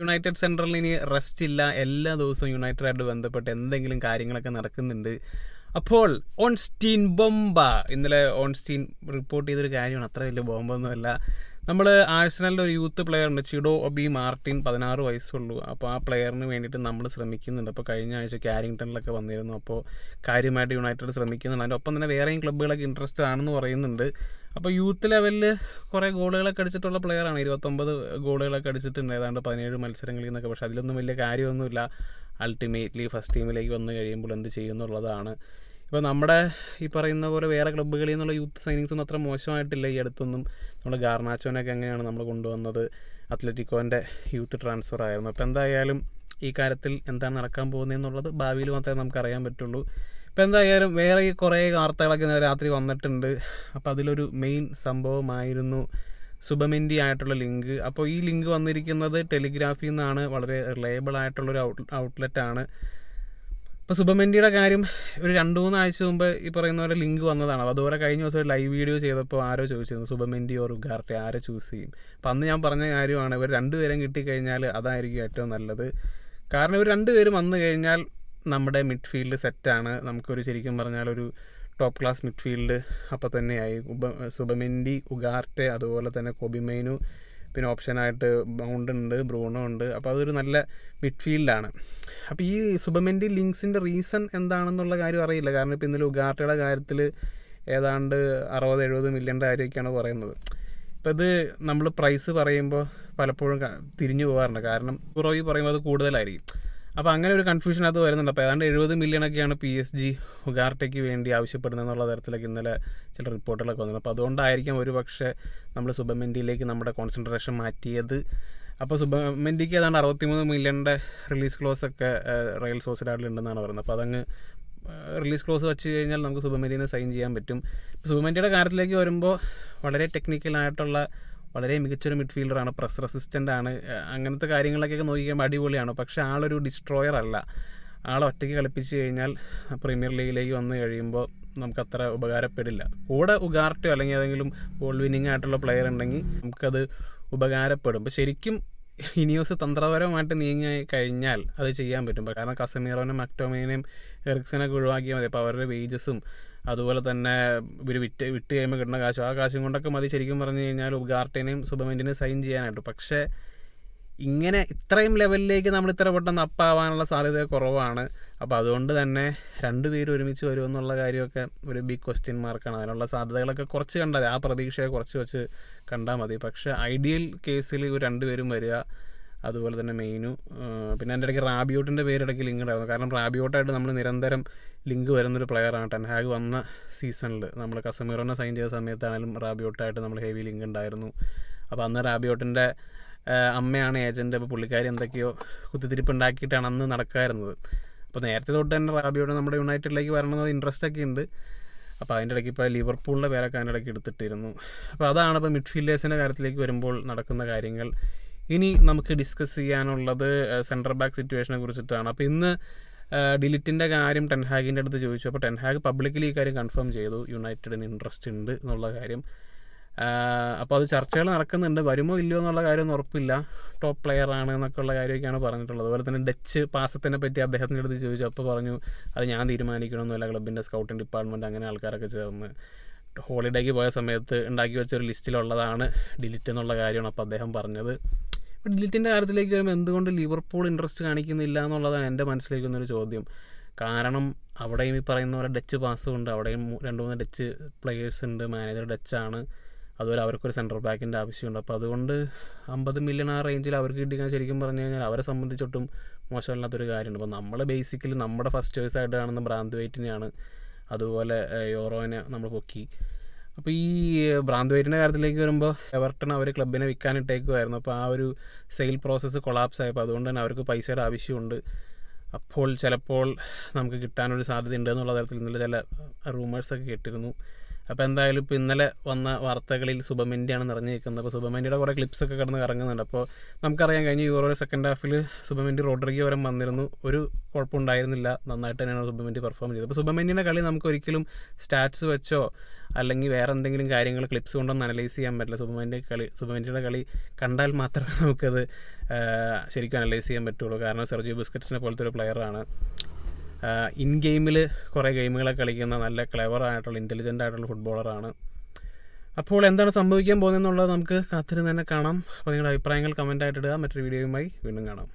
United സെൻട്രലിന് ഇനി rest ഇല്ല. എല്ലാ ദിവസവും യുണൈറ്റഡായിട്ട് ബന്ധപ്പെട്ട് എന്തെങ്കിലും കാര്യങ്ങളൊക്കെ നടക്കുന്നുണ്ട്. അപ്പോൾ ഓൺസ്റ്റീൻ ബോംബ, ഇന്നലെ ഓൺസ്റ്റീൻ റിപ്പോർട്ട് ചെയ്തൊരു കാര്യമാണ്, അത്ര വലിയ ബോംബൊന്നുമല്ല. നമ്മൾ ആഴ്സണലിൻ്റെ ഒരു യൂത്ത് പ്ലെയർ ഉണ്ട്, ചിഡോ ഒബി മാർട്ടിൻ, 16 വയസ്സുള്ളൂ. അപ്പോൾ ആ പ്ലെയറിന് വേണ്ടിയിട്ട് നമ്മൾ ശ്രമിക്കുന്നുണ്ട്. അപ്പോൾ കഴിഞ്ഞ ആഴ്ച കാരിങ്ടണിലൊക്കെ വന്നിരുന്നു. അപ്പോൾ കാര്യമായിട്ട് യുണൈറ്റഡ് ശ്രമിക്കുന്നുണ്ട്. അതിൻ്റെ ഒപ്പം തന്നെ വേറെയും ക്ലബ്ബുകളൊക്കെ ഇൻട്രസ്റ്റഡ് ആണെന്ന് പറയുന്നുണ്ട്. അപ്പോൾ യൂത്ത് ലെവലിൽ കുറേ ഗോളുകളൊക്കെ അടിച്ചിട്ടുള്ള പ്ലെയറാണ്. 29 ഗോളുകളൊക്കെ അടിച്ചിട്ടുണ്ട് ഏതാണ്ട് 17 മത്സരങ്ങളിൽ നിന്നൊക്കെ. പക്ഷേ അതിലൊന്നും വലിയ കാര്യമൊന്നുമില്ല. അൾട്ടിമേറ്റ്ലി ഫസ്റ്റ് ടീമിലേക്ക് വന്നു കഴിയുമ്പോൾ എന്ത് ചെയ്യുന്നുള്ളതാണ്. ഇപ്പോൾ നമ്മുടെ ഈ പറയുന്ന പോലെ വേറെ ക്ലബ്ബുകളിൽ നിന്നുള്ള യൂത്ത് സൈനിങ്സ് ഒന്നും അത്ര മോശമായിട്ടില്ല ഈ അടുത്തൊന്നും. നമ്മൾ ഗാർനാച്ചോനൊക്കെ എങ്ങനെയാണ് നമ്മൾ കൊണ്ടുവന്നത്, അത്ലറ്റിക്കോൻ്റെ യൂത്ത് ട്രാൻസ്ഫർ ആയിരുന്നു. അപ്പോൾ എന്തായാലും ഈ കാര്യത്തിൽ എന്താണ് നടക്കാൻ പോകുന്നതെന്നുള്ളത് ഭാവിയിൽ മാത്രമേ നമുക്കറിയാൻ പറ്റുള്ളൂ. ഇപ്പോൾ എന്തായാലും വേറെ കുറേ വാർത്തകളൊക്കെ ഇന്നലെ രാത്രി വന്നിട്ടുണ്ട്. അപ്പോൾ അതിലൊരു മെയിൻ സംഭവമായിരുന്നു സുബമെൻഡി ആയിട്ടുള്ള ലിങ്ക്. അപ്പോൾ ഈ ലിങ്ക് വന്നിരിക്കുന്നത് ടെലിഗ്രാഫിൽ നിന്നാണ്, വളരെ റിലയബിൾ ആയിട്ടുള്ളൊരു ഔട്ട്ലെറ്റാണ്. ഇപ്പോൾ സുബമെൻഡിയുടെ കാര്യം ഒരു 2-3 ആഴ്ച മുമ്പ് ഈ പറയുന്ന പോലെ ലിങ്ക് വന്നതാണ്. അതുപോലെ കഴിഞ്ഞ ദിവസം ഒരു ലൈവ് വീഡിയോ ചെയ്തപ്പോൾ ആരോ ചോദിച്ചിരുന്നു സുബമെൻഡി ഓർ ഉഗാർട്ടെ ആരെ ചൂസ് ചെയ്യും. അപ്പോൾ അന്ന് ഞാൻ പറഞ്ഞ കാര്യമാണ്, ഇവർ രണ്ടുപേരും കിട്ടിക്കഴിഞ്ഞാൽ അതായിരിക്കും ഏറ്റവും നല്ലത്. കാരണം ഇവർ രണ്ടുപേരും വന്നു കഴിഞ്ഞാൽ നമ്മുടെ മിഡ്ഫീൽഡ് സെറ്റാണ്. നമുക്കൊരു ശരിക്കും പറഞ്ഞാൽ ഒരു ടോപ്പ് ക്ലാസ് മിഡ്ഫീൽഡ് അപ്പോൾ തന്നെയായി. സുബമെൻഡി, ഉഗാർട്ടെ, അതുപോലെ തന്നെ കോബി മൈനു, പിന്നെ ഓപ്ഷനായിട്ട് മൗണ്ട് ഉണ്ട്, ബ്രൂണോ ഉണ്ട്. അപ്പോൾ അതൊരു നല്ല മിഡ്ഫീൽഡാണ്. അപ്പോൾ ഈ സുബമെൻഡി ലിങ്ക്സിൻ്റെ റീസൺ എന്താണെന്നുള്ള കാര്യം അറിയില്ല. കാരണം ഇപ്പോൾ ഇന്നലെ ഉഗാർട്ടയുടെ കാര്യത്തിൽ ഏതാണ്ട് 60-70 മില്യൻ്റെ കാര്യമൊക്കെയാണ് പറയുന്നത്. ഇപ്പോൾ ഇത് നമ്മൾ പ്രൈസ് പറയുമ്പോൾ പലപ്പോഴും തിരിഞ്ഞു പോകാറുണ്ട്. കാരണം യൂറോയിൽ പറയുമ്പോൾ അത് കൂടുതലായിരിക്കും. അപ്പോൾ അങ്ങനെ ഒരു കൺഫ്യൂഷൻ അത് വരുന്നുണ്ട്. അപ്പോൾ ഏതാണ്ട് 70 മില്യണൊക്കെയാണ് PSG ഉഗാർട്ടയ്ക്ക് വേണ്ടി ആവശ്യപ്പെടുന്നത് എന്നുള്ള തരത്തിലൊക്കെ ഇന്നലെ ചില റിപ്പോർട്ടുകളൊക്കെ വന്നത്. അപ്പോൾ അതുകൊണ്ടായിരിക്കും ഒരു പക്ഷേ നമ്മൾ സുബമെൻഡിയിലേക്ക് നമ്മുടെ കോൺസെൻട്രേഷൻ മാറ്റിയത്. അപ്പോൾ സുബമെൻഡിക്ക് ഏതാണ്ട് 63 മില്യൻ്റെ റിലീസ് ക്ലോസ് ഒക്കെ റയൽ സോസിഡാഡിലുണ്ടെന്നാണ് പറയുന്നത്. അപ്പോൾ അതങ്ങ് റിലീസ് ക്ലോസ് വെച്ച് കഴിഞ്ഞാൽ നമുക്ക് സുബമെൻഡിനെ സൈൻ ചെയ്യാൻ പറ്റും. സുബമെൻഡിയുടെ കാര്യത്തിലേക്ക് വരുമ്പോൾ വളരെ ടെക്നിക്കലായിട്ടുള്ള വളരെ മികച്ചൊരു മിഡ്ഫീൽഡറാണ്, പ്രസ് റെസിസ്റ്റൻ്റ് ആണ്. അങ്ങനത്തെ കാര്യങ്ങളൊക്കെ നോക്കിക്കുമ്പോൾ അടിപൊളിയാണ്. പക്ഷേ ആളൊരു ഡിസ്ട്രോയർ അല്ല. ആളെ ഒറ്റയ്ക്ക് കളിപ്പിച്ച് കഴിഞ്ഞാൽ പ്രീമിയർ ലീഗിലേക്ക് വന്നു കഴിയുമ്പോൾ നമുക്കത്ര ഉപകാരപ്പെടില്ല. കൂടെ ഉഗാർട്ടോ അല്ലെങ്കിൽ ഏതെങ്കിലും ബോൾ വിന്നിങ് ആയിട്ടുള്ള പ്ലെയർ ഉണ്ടെങ്കിൽ നമുക്കത് ഉപകാരപ്പെടും. അപ്പോൾ ശരിക്കും ഇനിയോസ് തന്ത്രപരമായിട്ട് നീങ്ങി കഴിഞ്ഞാൽ അത് ചെയ്യാൻ പറ്റും. കാരണം കസമീറോനും മക്ടോമേനെയും എറിക്സനൊക്കെ ഒഴിവാക്കിയാൽ മതി. അപ്പോൾ അവരുടെ വേജസും അതുപോലെ തന്നെ ഇവർ വിറ്റ് കഴിയുമ്പോൾ കിട്ടുന്ന കാശും ആ കാശും കൊണ്ടൊക്കെ മതി ശരിക്കും പറഞ്ഞു കഴിഞ്ഞാൽ ഉഗാർട്ടേനെയും സുബമെൻഡിനെയും സൈൻ ചെയ്യാനായിട്ട്. പക്ഷേ ഇങ്ങനെ ഇത്രയും ലെവലിലേക്ക് നമ്മൾ ഇത്ര പെട്ടെന്ന് അപ്പാവാനുള്ള സാധ്യത കുറവാണ്. അപ്പോൾ അതുകൊണ്ട് തന്നെ രണ്ടുപേരും ഒരുമിച്ച് വരുമെന്നുള്ള കാര്യമൊക്കെ ഒരു ബിഗ് ക്വസ്റ്റ്യൻ മാർക്കാണ്. അതിനുള്ള സാധ്യതകളൊക്കെ കുറച്ച് കണ്ടാൽ ആ പ്രതീക്ഷയെ കുറച്ച് വെച്ച് കണ്ടാൽ മതി. പക്ഷേ ഐഡിയൽ കേസിൽ ഇവർ രണ്ടുപേരും വരിക, അതുപോലെ തന്നെ മെയിനു, പിന്നെ എൻ്റെ ഇടയ്ക്ക് റാബിയോട്ടിൻ്റെ പേരിടയ്ക്ക് ലിങ്ക് ഉണ്ടായിരുന്നു. കാരണം റാബിയോട്ടായിട്ട് നമ്മൾ നിരന്തരം ലിങ്ക് വരുന്നൊരു പ്ലെയറാണ്. ടെൻഹാഗ് വന്ന സീസണിൽ നമ്മൾ കസമീറോനെ സൈൻ ചെയ്ത സമയത്താണെങ്കിലും റാബിയോട്ടായിട്ട് നമ്മൾ ഹെവി ലിങ്ക് ഉണ്ടായിരുന്നു. അപ്പോൾ അന്ന് റാബിയോട്ടിൻ്റെ അമ്മയാണ് ഏജൻറ്റ്. അപ്പോൾ പുള്ളിക്കാരി എന്തൊക്കെയോ കുത്തിത്തിരിപ്പ് ഉണ്ടാക്കിയിട്ടാണ് അന്ന് നടക്കാറുന്നത്. അപ്പോൾ നേരത്തെ തൊട്ട് തന്നെ റാബിയോട്ട് നമ്മുടെ യുണൈറ്റഡിലേക്ക് വരണമെന്നൊരു ഇൻട്രസ്റ്റ് ഒക്കെ ഉണ്ട്. അപ്പോൾ അതിൻ്റെ ഇടയ്ക്ക് ഇപ്പോൾ ലിവർപൂളിൻ്റെ പേരൊക്കെ അതിൻ്റെ ഇടയ്ക്ക് എടുത്തിട്ടിരുന്നു. അപ്പോൾ അതാണ് ഇപ്പോൾ മിഡ്ഫീൽഡേഴ്സിൻ്റെ കാര്യത്തിലേക്ക് വരുമ്പോൾ നടക്കുന്ന കാര്യങ്ങൾ. ഇനി നമുക്ക് ഡിസ്കസ് ചെയ്യാനുള്ളത് സെൻട്രൽ ബാക്ക് സിറ്റുവേഷനെ കുറിച്ചിട്ടാണ്. അപ്പോൾ ഇന്ന് ഡിലിറ്റിൻ്റെ കാര്യം ടെൻഹാഗിൻ്റെ അടുത്ത് ചോദിച്ചു. അപ്പോൾ ടെൻഹാഗ് പബ്ലിക്കലി ഈ കാര്യം കൺഫേം ചെയ്തു, യുണൈറ്റഡിന് ഇൻട്രസ്റ്റ് ഉണ്ട് എന്നുള്ള കാര്യം. അപ്പോൾ അത് ചർച്ചകൾ നടക്കുന്നുണ്ട്. വരുമോ ഇല്ലയോ എന്നുള്ള കാര്യമൊന്നും ഉറപ്പില്ല. ടോപ്പ് പ്ലെയർ ആണ് എന്നൊക്കെയുള്ള കാര്യമൊക്കെയാണ് പറഞ്ഞിട്ടുള്ളത്. അതുപോലെ തന്നെ ഡച്ച് പാസത്തിനെ പറ്റി അദ്ദേഹത്തിൻ്റെ അടുത്ത് ചോദിച്ചു. അപ്പോൾ പറഞ്ഞു അത് ഞാൻ തീരുമാനിക്കണമെന്നില്ല, ക്ലബിൻ്റെ സ്കൗട്ടിംഗ് ഡിപ്പാർട്ട്മെൻറ്റ് അങ്ങനെ ആൾക്കാരൊക്കെ ചേർന്ന് ഹോളിഡേക്ക് പോയ സമയത്ത് ഉണ്ടാക്കി വെച്ചൊരു ലിസ്റ്റിലുള്ളതാണ് ഡിലിറ്റ് എന്നുള്ള കാര്യമാണ് അപ്പോൾ അദ്ദേഹം പറഞ്ഞത്. അപ്പോൾ ഡിലിറ്റിൻ്റെ കാര്യത്തിലേക്ക് വരുമ്പോൾ എന്തുകൊണ്ട് ലിവർപൂൾ ഇൻട്രസ്റ്റ് കാണിക്കുന്നില്ല എന്നുള്ളതാണ് എൻ്റെ മനസ്സിലേക്ക് വന്നൊരു ചോദ്യം. കാരണം അവിടെയും ഈ പറയുന്ന പോലെ ഡച്ച് പാസും ഉണ്ട്, അവിടെയും 2-3 ഡച്ച് പ്ലെയേഴ്സ് ഉണ്ട്, മാനേജർ ഡച്ചാണ്, അതുപോലെ അവർക്കൊരു സെൻട്രൽ ബാക്കിൻ്റെ ആവശ്യമുണ്ട്. അപ്പോൾ അതുകൊണ്ട് 50 മില്യൺ ആ റേഞ്ചിൽ അവർക്ക് കിട്ടിക്കാൻ ശരിക്കും പറഞ്ഞു കഴിഞ്ഞാൽ അവരെ സംബന്ധിച്ചൊട്ടും മോശമല്ലാത്തൊരു കാര്യമുണ്ട്. അപ്പോൾ നമ്മൾ ബേസിക്കലി നമ്മുടെ ഫസ്റ്റ് ചോയ്സ് ആയിട്ട് കാണുന്ന ബ്രാന്ത്വൈറ്റിനെയാണ്, അതുപോലെ യൂറോനെ നമ്മൾ പൊക്കി. അപ്പോൾ ഈ ബ്രാന്ത്വൈറ്റിൻ്റെ കാര്യത്തിലേക്ക് വരുമ്പോൾ എവർട്ടൺ അവർ ക്ലബിനെ വിൽക്കാനിട്ടേക്കുമായിരുന്നു. അപ്പോൾ ആ ഒരു സെയിൽ പ്രോസസ്സ് കൊളാപ്സ് ആയപ്പോൾ അതുകൊണ്ട് തന്നെ അവർക്ക് പൈസയുടെ ആവശ്യമുണ്ട്. അപ്പോൾ ചിലപ്പോൾ നമുക്ക് കിട്ടാനൊരു സാധ്യത ഉണ്ട് എന്നുള്ള തരത്തിൽ ഇന്നലെ ചില റൂമേഴ്സൊക്കെ കേട്ടിരുന്നു. അപ്പോൾ എന്തായാലും ഇപ്പോൾ ഇന്നലെ വന്ന വാർത്തകളിൽ സുബമെൻഡിയാണ് നിറഞ്ഞു നിൽക്കുന്നത്. അപ്പോൾ സുബമെൻഡിയുടെ കുറേ ക്ലിപ്സൊക്കെ കിടന്ന് കറങ്ങുന്നുണ്ട്. അപ്പോൾ നമുക്കറിയാം കഴിഞ്ഞ യൂറോയുടെ സെക്കൻഡ് ഹാഫിൽ സുബമെൻഡി റോഡ്രിഗോ വരെ വന്നിരുന്നു, ഒരു കുഴപ്പമുണ്ടായിരുന്നില്ല, നന്നായിട്ട് തന്നെയാണ് സുബമെൻഡി പെർഫോം ചെയ്തത്. അപ്പോൾ സുബമെൻഡിൻ്റെ കളി നമുക്ക് ഒരിക്കലും സ്റ്റാറ്റ്സ് വെച്ചോ അല്ലെങ്കിൽ വേറെ എന്തെങ്കിലും കാര്യങ്ങൾ ക്ലിപ്സ് കൊണ്ടൊന്നും അനലൈസ് ചെയ്യാൻ പറ്റില്ല. സുബമെൻഡിയുടെ കളി കണ്ടാൽ മാത്രമേ നമുക്കത് ശരിക്കും അനലൈസ് ചെയ്യാൻ പറ്റുള്ളൂ. കാരണം സെർജിയോ ബുസ്കറ്റ്സിനെ പോലത്തെ ഒരു പ്ലെയറാണ്. ഇൻ ഗെയിമിൽ കുറേ ഗെയിമുകളൊക്കെ കളിക്കുന്ന നല്ല ക്ലെവർ ആയിട്ടുള്ള ഇൻ്റലിജൻ്റ് ആയിട്ടുള്ള ഫുട്ബോളറാണ്. അപ്പോൾ എന്താണ് സംഭവിക്കാൻ പോകുന്നതെന്നുള്ളത് നമുക്ക് കാത്തിരുന്ന് തന്നെ കാണാം. അപ്പോൾ നിങ്ങളുടെ അഭിപ്രായങ്ങൾ കമൻ്റായിട്ട് ഇടുക. മറ്റൊരു വീഡിയോയുമായി വീണ്ടും കാണാം.